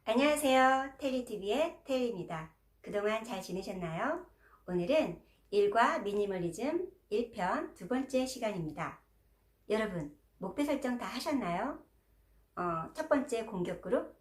안녕하세요. 테리TV의 테리입니다. 그동안 잘 지내셨나요? 오늘은 일과 미니멀리즘 1편 두 번째 시간입니다. 여러분, 목표 설정 다 하셨나요? 첫 번째 공격 그룹.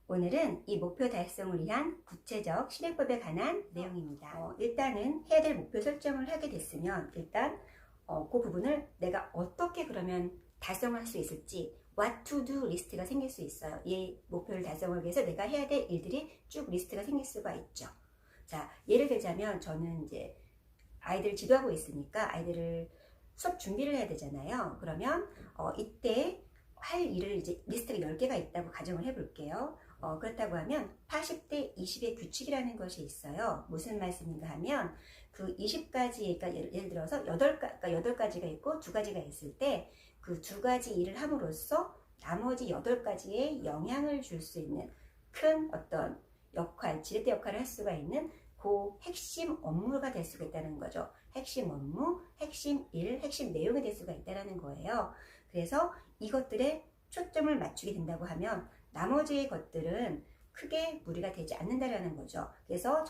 오늘은 이 목표 달성을 위한 구체적 실행법에 관한 내용입니다. 일단은 해야 될 목표 설정을 하게 됐으면 일단 그 부분을 내가 어떻게 그러면 달성할 수 있을지 what to do 리스트가 생길 수 있어요. 이 목표를 달성하기 위해서 내가 해야 될 일들이 쭉 리스트가 생길 수가 있죠. 자, 예를 들자면 저는 이제 아이들 지도하고 있으니까 아이들을 수업 준비를 해야 되잖아요. 그러면 이때 할 일을 이제 리스트가 10개가 있다고 가정을 해볼게요. 그렇다고 하면 80대 20의 규칙이라는 것이 있어요. 무슨 말씀인가 하면 그 20가지, 그러니까 예를 들어서 8가지가 있고 2가지가 있을 때 그 2가지 일을 함으로써 나머지 8가지에 영향을 줄 수 있는 큰 어떤 역할, 지렛대 역할을 할 수가 있는 그 핵심 업무가 될 수가 있다는 거죠. 핵심 업무, 핵심 일, 핵심 내용이 될 수가 있다는 거예요. 그래서 이것들에 초점을 맞추게 된다고 하면 나머지 것들은 크게 무리가 되지 않는다라는 거죠. 그래서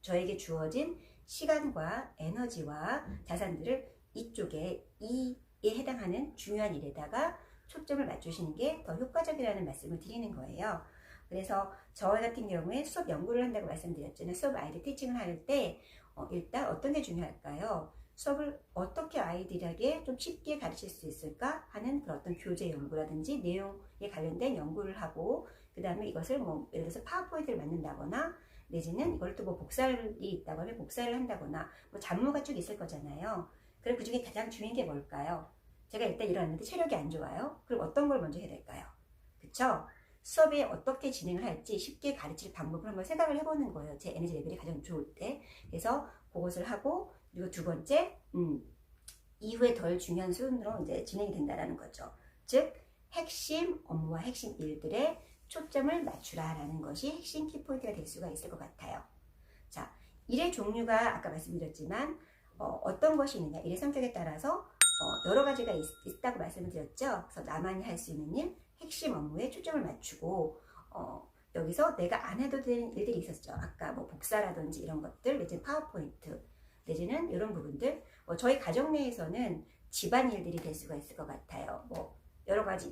저에게 주어진 시간과 에너지와 자산들을 이쪽에 이에 해당하는 중요한 일에다가 초점을 맞추시는 게 더 효과적이라는 말씀을 드리는 거예요. 그래서 저 같은 경우에 수업 연구를 한다고 말씀드렸잖아요. 수업 아이들 티칭을 할 때 일단 어떤 게 중요할까요? 수업을 어떻게 아이들에게 좀 쉽게 가르칠 수 있을까 하는 그런 어떤 교재 연구라든지 내용에 관련된 연구를 하고, 그 다음에 이것을 뭐 예를 들어서 파워포인트를 만든다거나 내지는 이걸 또 뭐 복사를 있다고 하면 복사를 한다거나 뭐 잡무가 쭉 있을 거잖아요. 그럼 그 중에 가장 중요한 게 뭘까요? 제가 일단 일어났는데 체력이 안 좋아요. 그럼 어떤 걸 먼저 해야 될까요? 그쵸? 수업에 어떻게 진행을 할지 쉽게 가르칠 방법을 한번 생각을 해보는 거예요. 제 에너지 레벨이 가장 좋을 때. 그래서 그것을 하고, 그리고 두 번째, 이후에 덜 중요한 순으로 이제 진행이 된다는 거죠. 즉, 핵심 업무와 핵심 일들에 초점을 맞추라라는 것이 핵심 키포인트가 될 수가 있을 것 같아요. 자, 일의 종류가 아까 말씀드렸지만 어떤 것이 있느냐, 일의 성격에 따라서 여러 가지가 있다고 말씀을 드렸죠. 그래서 나만이 할 수 있는 일, 핵심 업무에 초점을 맞추고 여기서 내가 안 해도 되는 일들이 있었죠. 아까 뭐 복사라든지 이런 것들, 내지는 파워포인트, 내지는 이런 부분들, 저희 가정 내에서는 집안 일들이 될 수가 있을 것 같아요. 뭐 여러 가지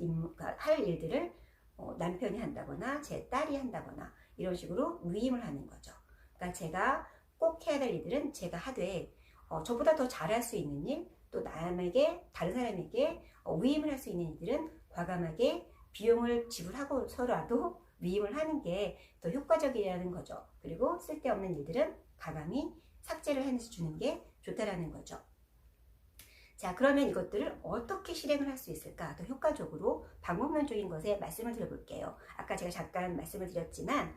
할 일들을 남편이 한다거나 제 딸이 한다거나 이런 식으로 위임을 하는 거죠. 그러니까 제가 꼭 해야 될 일들은 제가 하되 저보다 더 잘할 수 있는 일, 또 남에게, 다른 사람에게 위임을 할 수 있는 일들은 과감하게 비용을 지불하고서라도 위임을 하는 게 더 효과적이라는 거죠. 그리고 쓸데없는 일들은 가감히 삭제를 해서 주는 게 좋다라는 거죠. 자, 그러면 이것들을 어떻게 실행을 할 수 있을까? 더 효과적으로 방법론적인 것에 말씀을 드려볼게요. 아까 제가 잠깐 말씀을 드렸지만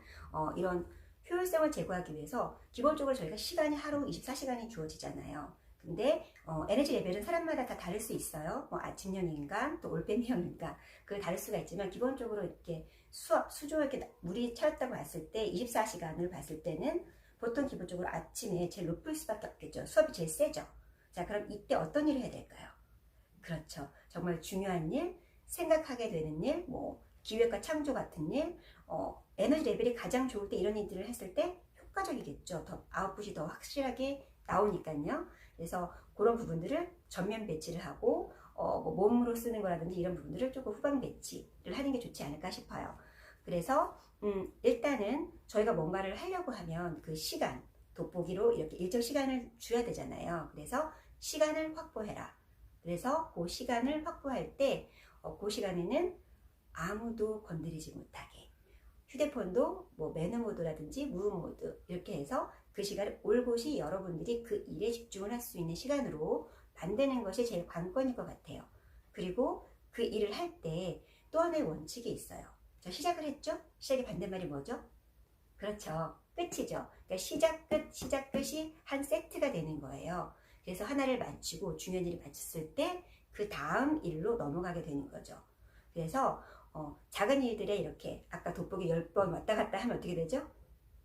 이런 효율성을 제고하기 위해서 기본적으로 저희가 시간이 하루 24시간이 주어지잖아요. 근데 에너지 레벨은 사람마다 다 다를 수 있어요. 뭐 아침형 인간, 또 올빼미형 인간, 그 다를 수가 있지만 기본적으로 이렇게 수조 이렇게 물이 차였다고 봤을 때 24시간을 봤을 때는 보통 기본적으로 아침에 제일 높을 수밖에 없겠죠. 수업이 제일 세죠. 자, 그럼 이때 어떤 일을 해야 될까요? 그렇죠. 정말 중요한 일, 생각하게 되는 일, 뭐 기획과 창조 같은 일, 에너지 레벨이 가장 좋을 때 이런 일들을 했을 때 효과적이겠죠. 더 아웃풋이 더 확실하게 나오니까요. 그래서 그런 부분들을 전면 배치를 하고 뭐 몸으로 쓰는 거라든지 이런 부분들을 조금 후방 배치를 하는 게 좋지 않을까 싶어요. 그래서 일단은 저희가 뭔가를 하려고 하면 그 시간, 돋보기로 이렇게 일정 시간을 줘야 되잖아요. 그래서 시간을 확보해라. 그래서 그 시간을 확보할 때 그 시간에는 아무도 건드리지 못하게, 휴대폰도 뭐 매너 모드라든지 무음 모드 이렇게 해서 그 시간을 올곧이 여러분들이 그 일에 집중을 할 수 있는 시간으로 만드는 것이 제일 관건일 것 같아요. 그리고 그 일을 할 때 또 하나의 원칙이 있어요. 자, 시작을 했죠? 시작의 반대말이 뭐죠? 그렇죠. 끝이죠. 그러니까 시작 끝이 한 세트가 되는 거예요. 그래서 하나를 마치고 중요한 일을 마쳤을 때 그 다음 일로 넘어가게 되는 거죠. 그래서 작은 일들에 이렇게 아까 돋보기 10번 왔다 갔다 하면 어떻게 되죠?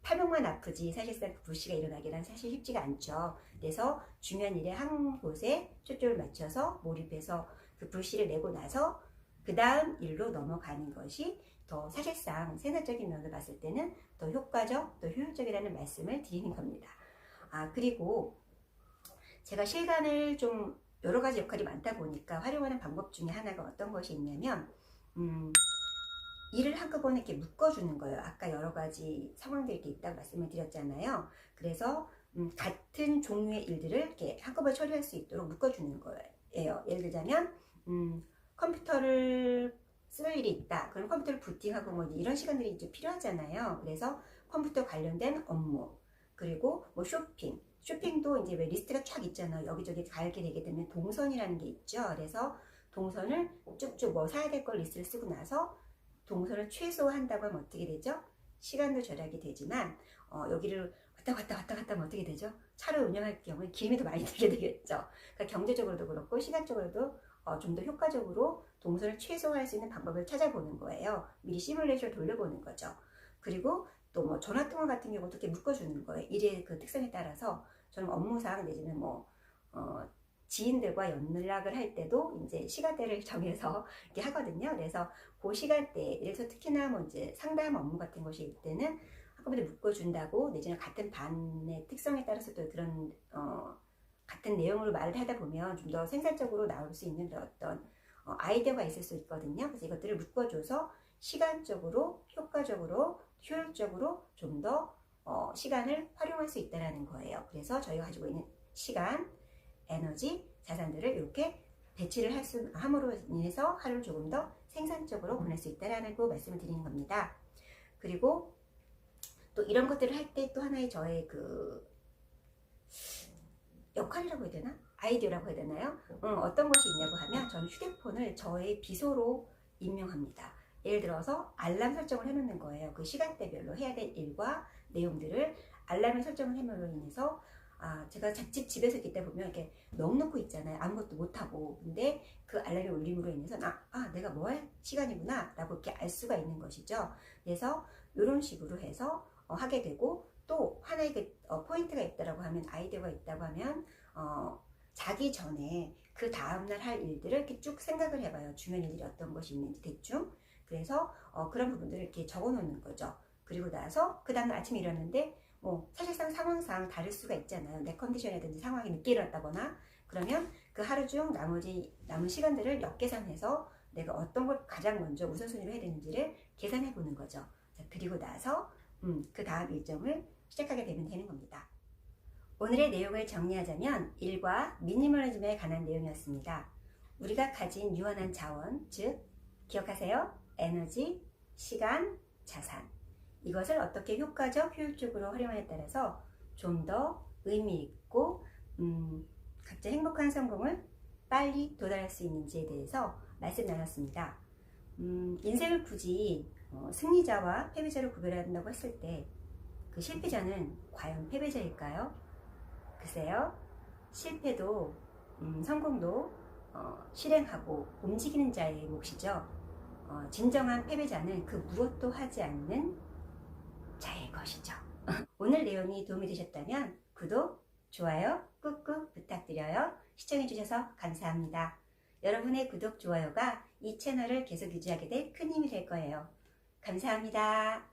팔목만 아프지 사실상 그 불씨가 일어나기란 사실 쉽지가 않죠. 그래서 중요한 일에 한 곳에 초점을 맞춰서 몰입해서 그 불씨를 내고 나서 그 다음 일로 넘어가는 것이 더 사실상 생산적인 면을 봤을 때는 더 효과적, 더 효율적이라는 말씀을 드리는 겁니다. 그리고 제가 실간을 좀 여러 가지 역할이 많다 보니까 활용하는 방법 중에 하나가 어떤 것이 있냐면, 일을 한꺼번에 이렇게 묶어주는 거예요. 아까 여러 가지 상황들이 이렇게 있다고 말씀을 드렸잖아요. 그래서 같은 종류의 일들을 이렇게 한꺼번에 처리할 수 있도록 묶어주는 거예요. 예를 들자면 컴퓨터를 쓸 일이 있다. 그럼 컴퓨터를 부팅하고 뭐 이런 시간들이 이제 필요하잖아요. 그래서 컴퓨터 관련된 업무, 그리고 뭐 쇼핑도 이제 왜 리스트가 쫙 있잖아요. 여기저기 가게 되게 되면 동선이라는 게 있죠. 그래서 동선을 쭉쭉 뭐 사야 될 걸 리스트를 쓰고 나서 동선을 최소화한다고 하면 어떻게 되죠? 시간도 절약이 되지만 여기를 왔다 갔다 하면 어떻게 되죠? 차를 운영할 경우에 기름이 더 많이 들게 되겠죠. 그러니까 경제적으로도 그렇고 시간적으로도 좀 더 효과적으로 동선을 최소화할 수 있는 방법을 찾아보는 거예요. 미리 시뮬레이션을 돌려보는 거죠. 그리고 또 뭐 전화통화 같은 경우도 이렇게 묶어주는 거예요. 일의 그 특성에 따라서 저는 업무상 내지는 지인들과 연락을 할 때도 이제 시간대를 정해서 이렇게 하거든요. 그래서 그 시간대, 그래서 특히나 뭐 이제 상담 업무 같은 것일 때는 한꺼번에 묶어준다고, 내지는 같은 반의 특성에 따라서 또 그런 같은 내용으로 말을 하다 보면 좀 더 생산적으로 나올 수 있는 어떤 아이디어가 있을 수 있거든요. 그래서 이것들을 묶어줘서 시간적으로, 효과적으로, 효율적으로 좀 더 시간을 활용할 수 있다는 거예요. 그래서 저희가 가지고 있는 시간, 에너지, 자산들을 이렇게 배치를 함으로 인해서 하루를 조금 더 생산적으로 보낼 수 있다라고 말씀을 드리는 겁니다. 그리고 또 이런 것들을 할 때 또 하나의 저의 그 역할이라고 해야 되나? 아이디어라고 해야 되나요? 어떤 것이 있냐고 하면 저는 휴대폰을 저의 비서로 임명합니다. 예를 들어서 알람 설정을 해놓는 거예요. 그 시간대별로 해야 될 일과 내용들을 알람을 설정을 해놓으로 인해서 제가 자칫 집에서 있다 보면 이렇게 넋놓고 있잖아요. 아무것도 못하고. 근데 그 알람이 울림으로 인해서 내가 뭐 할 시간이구나 라고 이렇게 알 수가 있는 것이죠. 그래서 이런 식으로 해서 하게 되고, 또 하나의 포인트가 있다라고 하면, 아이디어가 있다고 하면 자기 전에 그 다음날 할 일들을 이렇게 쭉 생각을 해봐요. 중요한 일들이 어떤 것이 있는지 대충. 그래서 그런 부분들을 이렇게 적어 놓는 거죠. 그리고 나서 그 다음날 아침에 일어났는데 사실상 상황상 다를 수가 있잖아요. 내 컨디션이라든지 상황이 늦게 일어났다거나, 그러면 그 하루 중 남은 시간들을 역계산해서 내가 어떤 걸 가장 먼저 우선순위로 해야 되는지를 계산해 보는 거죠. 자, 그리고 나서 그 다음 일정을 시작하게 되는 겁니다. 오늘의 내용을 정리하자면 일과 미니멀리즘에 관한 내용이었습니다. 우리가 가진 유한한 자원, 즉 기억하세요. 에너지, 시간, 자산. 이것을 어떻게 효과적, 효율적으로 활용하에 따라서 좀 더 의미 있고 각자 행복한 성공을 빨리 도달할 수 있는지에 대해서 말씀 나눴습니다. 인생을 굳이 승리자와 패배자로 구별한다고 했을 때 그 실패자는 과연 패배자일까요? 글쎄요. 실패도 성공도 실행하고 움직이는 자의 몫이죠. 진정한 패배자는 그 무엇도 하지 않는 자의 것이죠. 오늘 내용이 도움이 되셨다면 구독, 좋아요 꾹꾹 부탁드려요. 시청해주셔서 감사합니다. 여러분의 구독, 좋아요가 이 채널을 계속 유지하게 될 큰 힘이 될 거예요. 감사합니다.